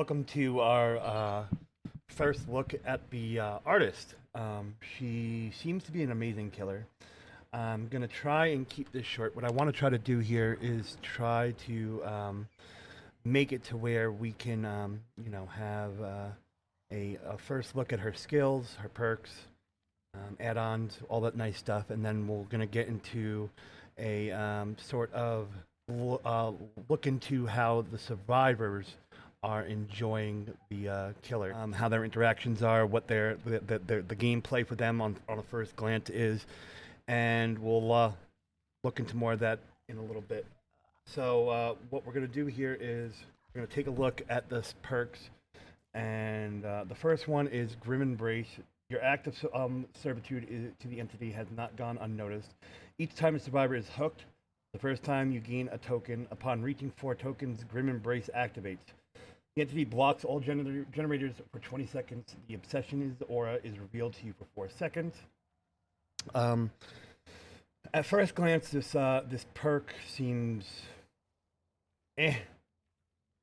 welcome to our first look at the artist. She seems to be an amazing killer. I'm gonna try and keep this short. What I want to try to do here is try to make it to where we can, have a first look at her skills, her perks, add-ons, all that nice stuff, and then we're gonna get into a sort of look into how the survivors are enjoying the killer, how their interactions are, what the gameplay for them on a first glance is, and we'll look into more of that in a little bit. So what we're going to do here is we're going to take a look at the perks, and the first one is Grim Embrace. Your act of servitude to the entity has not gone unnoticed. Each time a survivor is hooked, the first time you gain a token. Upon reaching 4 tokens, Grim Embrace activates. The entity blocks all generators for 20 seconds. The obsession aura is revealed to you for 4 seconds. At first glance, this perk seems eh.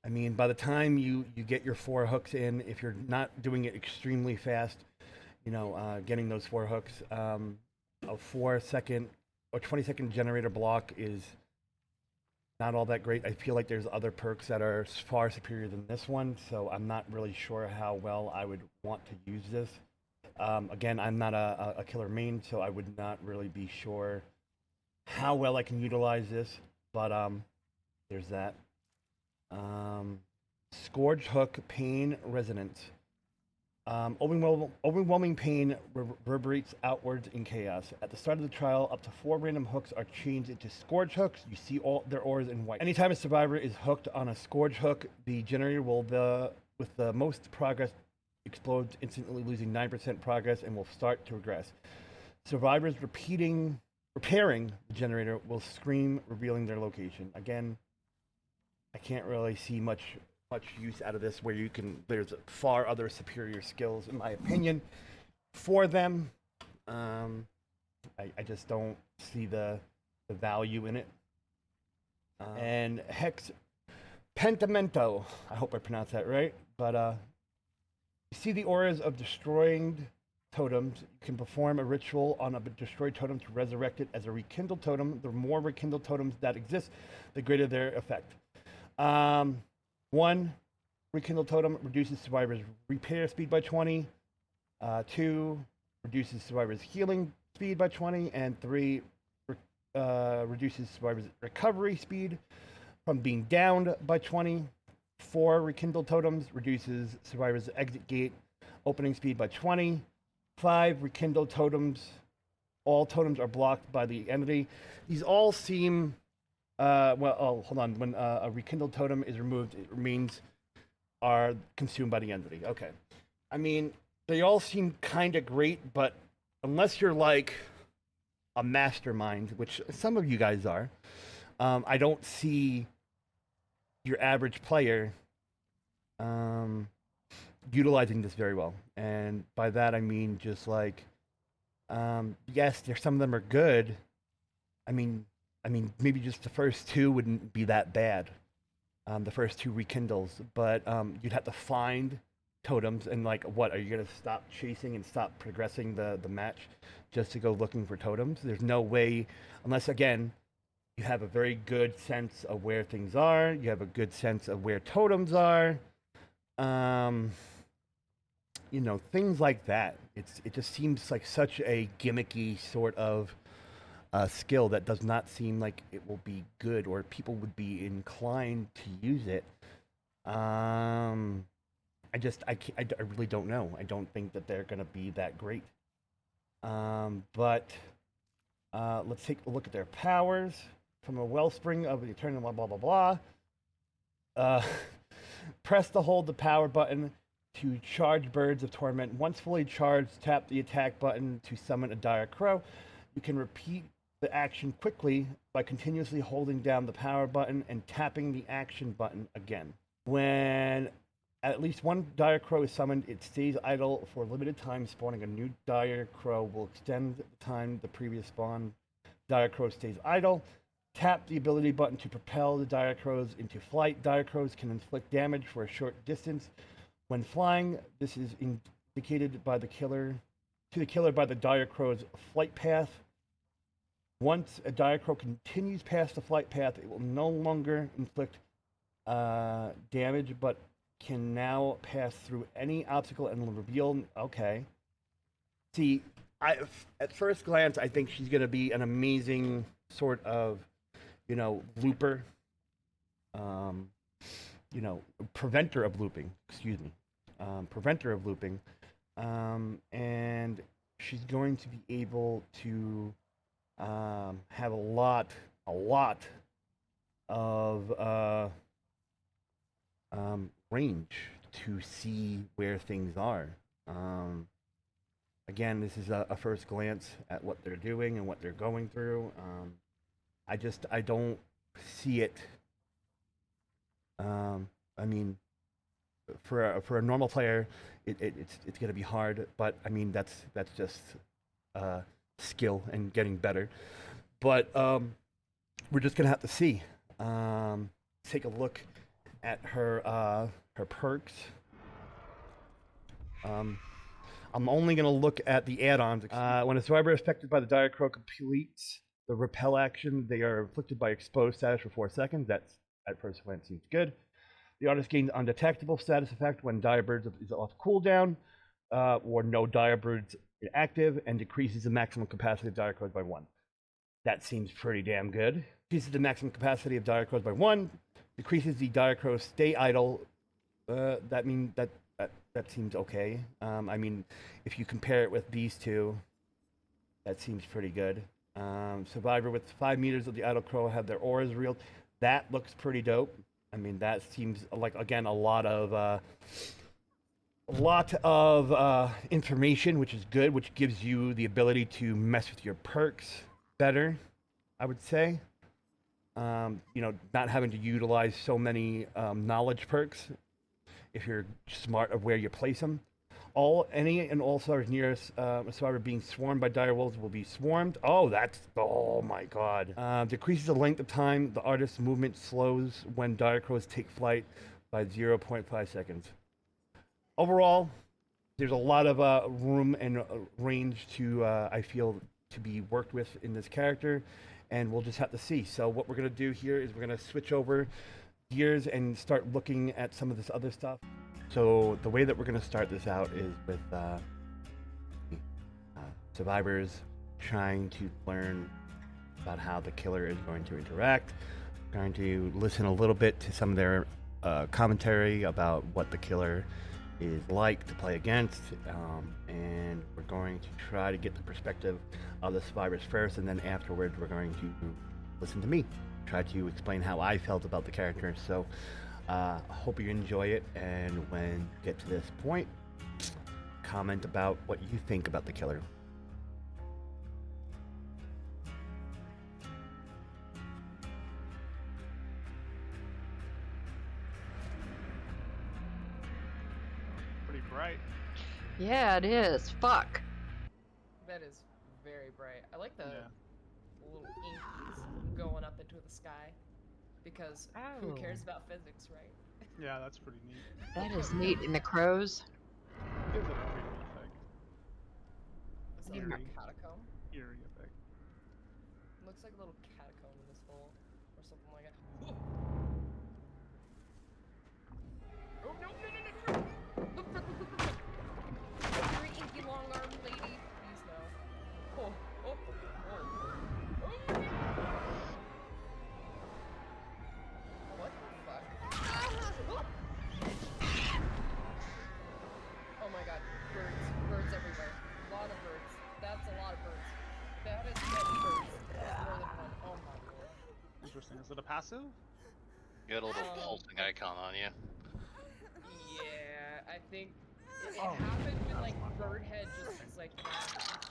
I mean, by the time you get your 4 hooks in, if you're not doing it extremely fast, getting those 4 hooks, a 4-second or 20-second generator block is not all that great. I feel like there's other perks that are far superior than this one, so I'm not really sure how well I would want to use this. Again, I'm not a killer main, so I would not really be sure how well I can utilize this, but there's that. Scourge Hook, Pain Resonance. Overwhelming pain reverberates outwards in chaos. At the start of the trial, up to 4 random hooks are changed into Scourge hooks. You see all their auras in white. Anytime a survivor is hooked on a Scourge hook, the generator with the most progress explodes, instantly losing 9% progress and will start to regress. Survivors repairing the generator will scream, revealing their location. Again, I can't really see much use out of this where there's far other superior skills in my opinion for them. I just don't see the value in it. And Hex Pentamento, I hope I pronounced that right, but you see the auras of destroying totems. You can perform a ritual on a destroyed totem to resurrect it as a rekindled totem. The more rekindled totems that exist, the greater their effect. 1, rekindled totem reduces survivors' repair speed by 20. 2, reduces survivors' healing speed by 20. And 3, reduces survivors' recovery speed from being downed by 20. 4, rekindled totems reduces survivors' exit gate opening speed by 20. 5, rekindled totems. All totems are blocked by the entity. These all seem hold on. When a rekindled totem is removed, it remains are consumed by the entity. Okay. I mean, they all seem kind of great, but unless you're like a mastermind, which some of you guys are, I don't see your average player utilizing this very well. And by that, I mean just like, yes, some of them are good. I mean, maybe just the first 2 wouldn't be that bad. The first 2 rekindles, but you'd have to find totems and like, what are you gonna stop chasing and stop progressing the match just to go looking for totems? There's no way, unless again you have a very good sense of where things are. You have a good sense of where totems are. Things like that. It just seems like such a gimmicky sort of skill that does not seem like it will be good or people would be inclined to use it. I really don't know. I don't think that they're going to be that great. But let's take a look at their powers. From a wellspring of the eternal blah, blah, blah, blah. Press to hold the power button to charge Birds of Torment. Once fully charged, tap the attack button to summon a dire crow. You can repeat the action quickly by continuously holding down the power button and tapping the action button again. When at least one dire crow is summoned, it stays idle for a limited time. Spawning a new dire crow will extend the time the previous spawn dire crow stays idle. Tap the ability button to propel the dire crows into flight. Dire crows can inflict damage for a short distance when flying. This is indicated by the killer by the dire crow's flight path. Once a dire crow continues past the flight path, it will no longer inflict damage, but can now pass through any obstacle and reveal. Okay. See, at first glance, I think she's going to be an amazing sort of, looper, um, preventer of looping. Excuse me, preventer of looping, and she's going to be able to have a lot of range to see where things are. Again, this is a first glance at what they're doing and what they're going through. I don't see it. I mean, for a normal player, it's going to be hard. But I mean, that's just skill and getting better. But we're just going to have to see. Take a look at her perks. I'm only going to look at the add-ons. When a survivor is affected by the dire crow completes the repel action, they are afflicted by exposed status for 4 seconds. That's, at first glance, seems good. The artist gains undetectable status effect when dire birds is off cooldown, or no dire birds active, and decreases the maximum capacity of dire crows by 1. That seems pretty damn good. Decreases the maximum capacity of dire crows by 1. Decreases the dire crows stay idle. That seems okay. I mean, if you compare it with these two, that seems pretty good. Survivor with 5 meters of the idle crow have their auras revealed. That looks pretty dope. I mean, that seems like, again, a lot of information, which is good, which gives you the ability to mess with your perks better, I would say. Not having to utilize so many knowledge perks if you're smart of where you place them. Any and all survivors near a survivor being swarmed by dire wolves will be swarmed. Oh my god. Decreases the length of time the artist's movement slows when dire crows take flight by 0.5 seconds. Overall, there's a lot of room and range to, I feel, to be worked with in this character, and we'll just have to see. So what we're going to do here is we're going to switch over gears and start looking at some of this other stuff. So the way that we're going to start this out is with survivors trying to learn about how the killer is going to interact. We're going to listen a little bit to some of their commentary about what the killer is like to play against, and we're going to try to get the perspective of the survivors first, and then afterwards we're going to listen to me, try to explain how I felt about the character. So I hope you enjoy it, and when you get to this point, comment about what you think about the killer. Pretty bright. Yeah, it is. Fuck. That is very bright. I like the Yeah. little inkies going up into the sky. Because who cares about physics, right? Yeah, that's pretty neat. That is neat. And the crows. Gives it a eerie effect. Is that Eerie. like a catacomb? Eerie effect. Looks like a little catacomb in this hole. Or something like that. Oh, no, no, no, no, no! Look, look, look, look, look! Very inky long-armed lady. Please, no. Oh, oh, oh, oh. Oh, what the fuck? Oh my god, birds. Birds everywhere. A lot of birds. That's a lot of birds. That is many birds. That's more than one. Oh my lord. Interesting. Is it a passive? You got a little pulsing icon on you. Yeah, I think it happened when like Birdhead just was like that.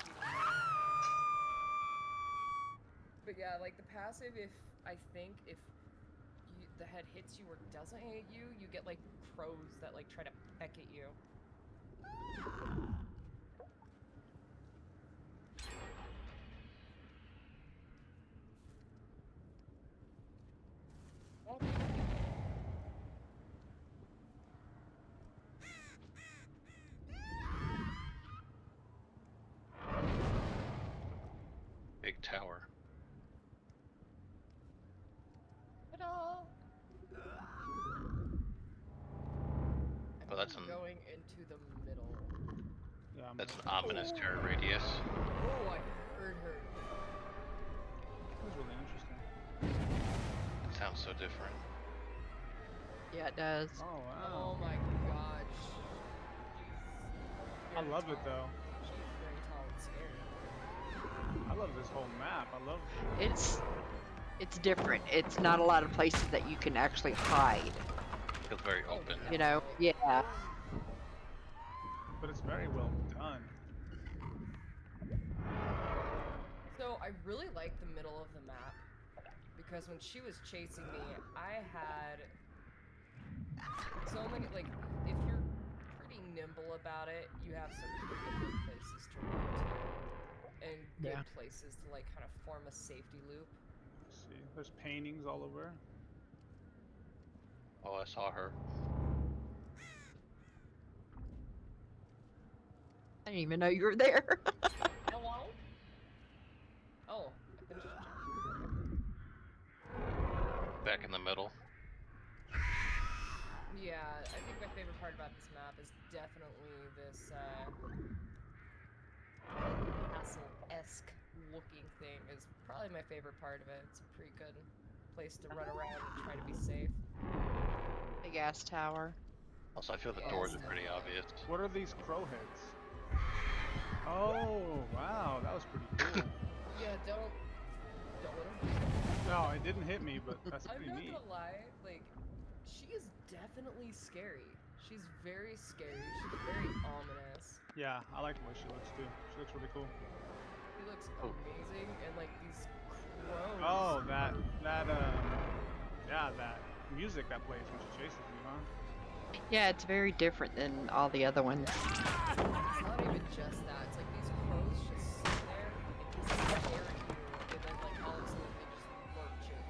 But yeah, like the passive, if the head hits you or doesn't hit you, you get like crows that like try to peck at you. into the middle. Yeah, I'm That's an gonna- ominous terror radius. Oh, I heard her. That was really interesting. It sounds so different. Yeah, it does. Oh Oh wow. my god. I love it though. She's very tall and scary. I love this whole map. I love. It's different. It's not a lot of places that you can actually hide. Feels very Oh, open. You know? Yeah. But it's very well done. So I really like the middle of the map because when she was chasing me, I had so many, like, if you're pretty nimble about it, you have some pretty good places to run to and good Yeah. places to like kind of form a safety loop. See, there's paintings all over. Oh, I saw her. I didn't even know you were there. Hello? Oh, I finished the job. Back in the middle. Yeah, I think my favorite part about this map is definitely this castle-esque looking thing is probably my favorite part of it. It's a pretty good place to run around and try to be safe. The gas tower. Also, I feel the Yes. doors are pretty obvious. What are these crow heads? Oh wow, that was pretty cool. Yeah, don't let him. No, it didn't hit me, but that's I'm pretty not neat. gonna lie, like, she is definitely scary. She's very scary. She's very ominous. Yeah, I like the way she looks too. She looks really cool. She looks Oh. amazing, and like these crows. Oh, that yeah, that music that plays when she chases you, huh? Yeah, it's very different than all the other ones. It's not even just that. It's like these crows just sit there and just stare at you, and then like all of a sudden they just lurch and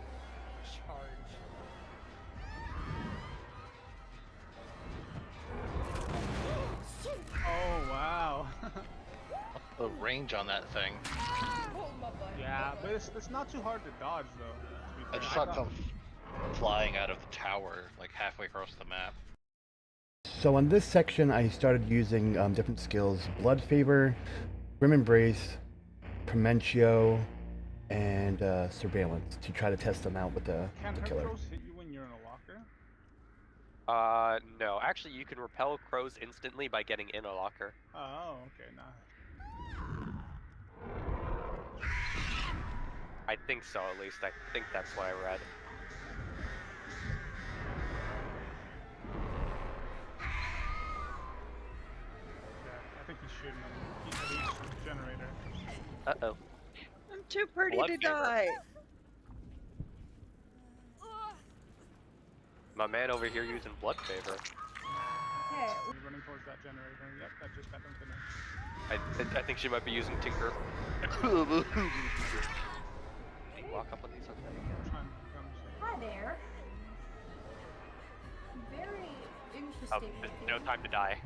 charge. Oh wow. The range on that thing. Oh my butt. Yeah, but it's not too hard to dodge though. To I be just fair. saw it come flying out of the tower, like halfway across the map. So on this section, I started using different skills: Blood Favor, Grim Embrace, Promentio, and Surveillance to try to test them out with the Can her killer. crows hit you when you're in a locker? No. Actually, you can repel crows instantly by getting in a locker. Oh, okay, nah. I think so, at least. I think that's what I read. Yeah, I think he's shooting him. He's at each generator. Uh-oh. I'm too pretty Blood to favor. die. My man over here using blood favor. He's running towards that generator. Yep, that just got them finished. I think she might be using Tinker. Hey, walk up on these, okay? I'm trying to come save. Hi there. Very interesting. No time to die.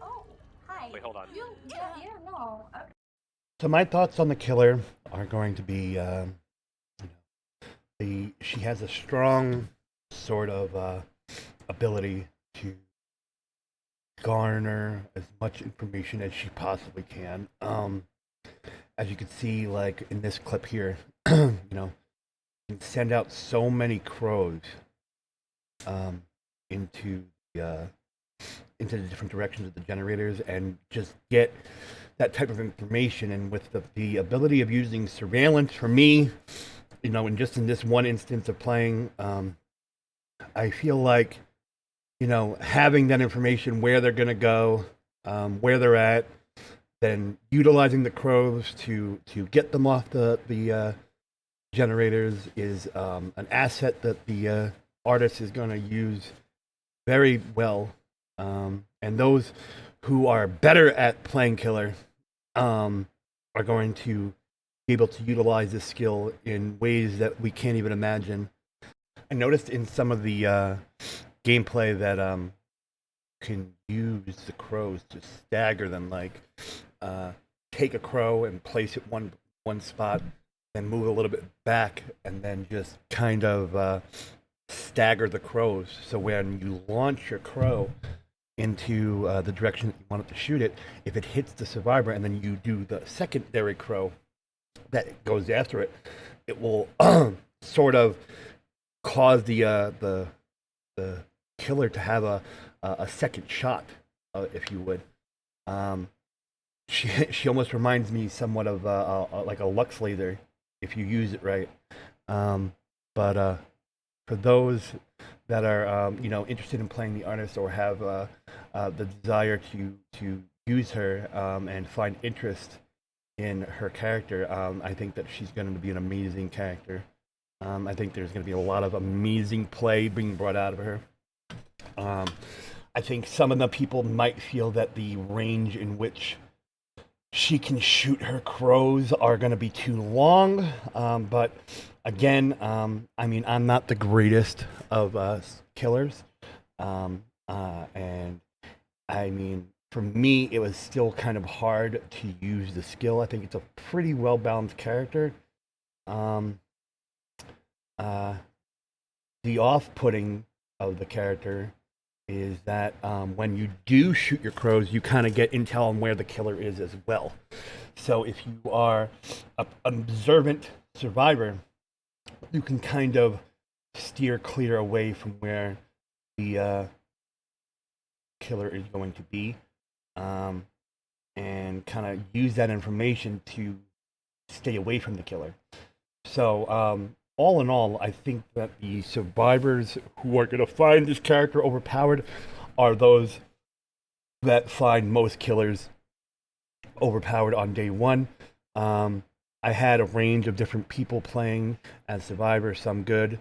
Oh, hi. Wait, hold on. Yeah, no. So my thoughts on the killer are going to be, she has a strong sort of ability to garner as much information as she possibly can. As you can see, like in this clip here, you know, you can send out so many crows into the different directions of the generators and just get that type of information. And with the ability of using surveillance, for me, you know, and just in this one instance of playing, I feel like, you know, having that information, where they're going to go, where they're at, then utilizing the crows to get them off the generators is an asset that the artist is going to use very well. And those who are better at playing killer are going to be able to utilize this skill in ways that we can't even imagine. I noticed in some of the gameplay that can use the crows to stagger them, like take a crow and place it one spot, then move a little bit back, and then just kind of stagger the crows. So when you launch your crow into the direction that you want it to shoot it, if it hits the survivor and then you do the secondary crow that goes after it, it will sort of cause the killer to have a second shot, if you would. She almost reminds me somewhat of like a Lux laser if you use it right. But for those that are interested in playing the artist or have the desire to use her and find interest in her character, I think that she's going to be an amazing character. I think there's going to be a lot of amazing play being brought out of her. I think some of the people might feel that the range in which she can shoot her crows are going to be too long. But again, I mean, I'm not the greatest of killers. And I mean, for me, it was still kind of hard to use the skill. I think it's a pretty well-balanced character. The off-putting of the character is that when you do shoot your crows, you kind of get intel on where the killer is as well. So if you are an observant survivor, you can kind of steer clear away from where the killer is going to be, and kind of use that information to stay away from the killer. So all in all, I think that the survivors who are going to find this character overpowered are those that find most killers overpowered on day one. I had a range of different people playing as survivors, some good,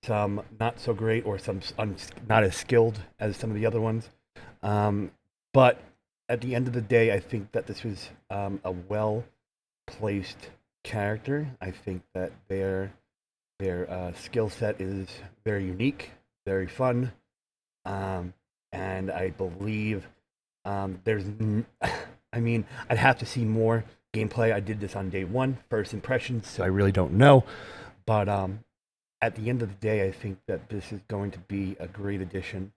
some not so great, or some not as skilled as some of the other ones. But at the end of the day, I think that this was a well-placed character. I think that their skill set is very unique, very fun, and I believe there's. I mean, I'd have to see more gameplay. I did this on day one, first impressions, so I really don't know. But at the end of the day, I think that this is going to be a great addition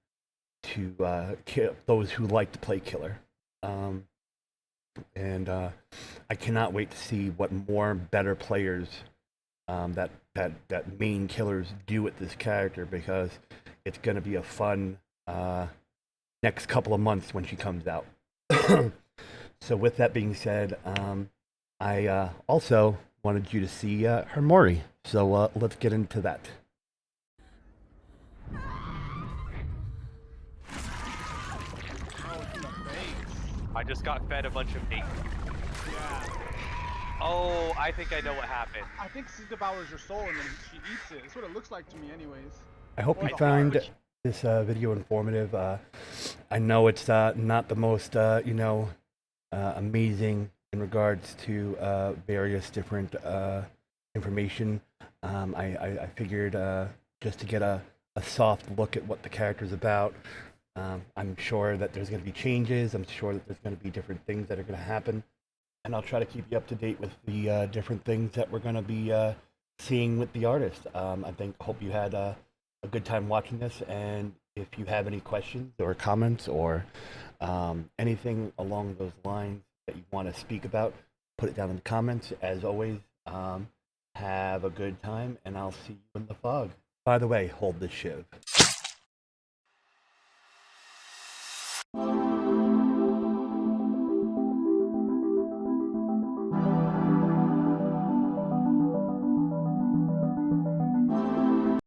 to those who like to play killer. And I cannot wait to see what more better players that main killers do with this character, because it's going to be a fun next couple of months when she comes out. So with that being said, I also wanted you to see her Mori. So let's get into that. Oh, it's in the face. I just got fed a bunch of bait. Yeah. Oh, I think I know what happened. I think she devours your soul and then she eats it. That's what it looks like to me anyways. I hope Or you the find heart. this video informative. I know it's not the most, amazing in regards to various different information. I figured just to get a soft look at what the character's about. I'm sure that there's going to be changes. I'm sure that there's going to be different things that are going to happen. And I'll try to keep you up to date with the different things that we're going to be seeing with the artist. Hope you had a good time watching this. And if you have any questions or comments or anything along those lines that you want to speak about, put it down in the comments. As always, have a good time, and I'll see you in the fog. By the way, hold the shiv.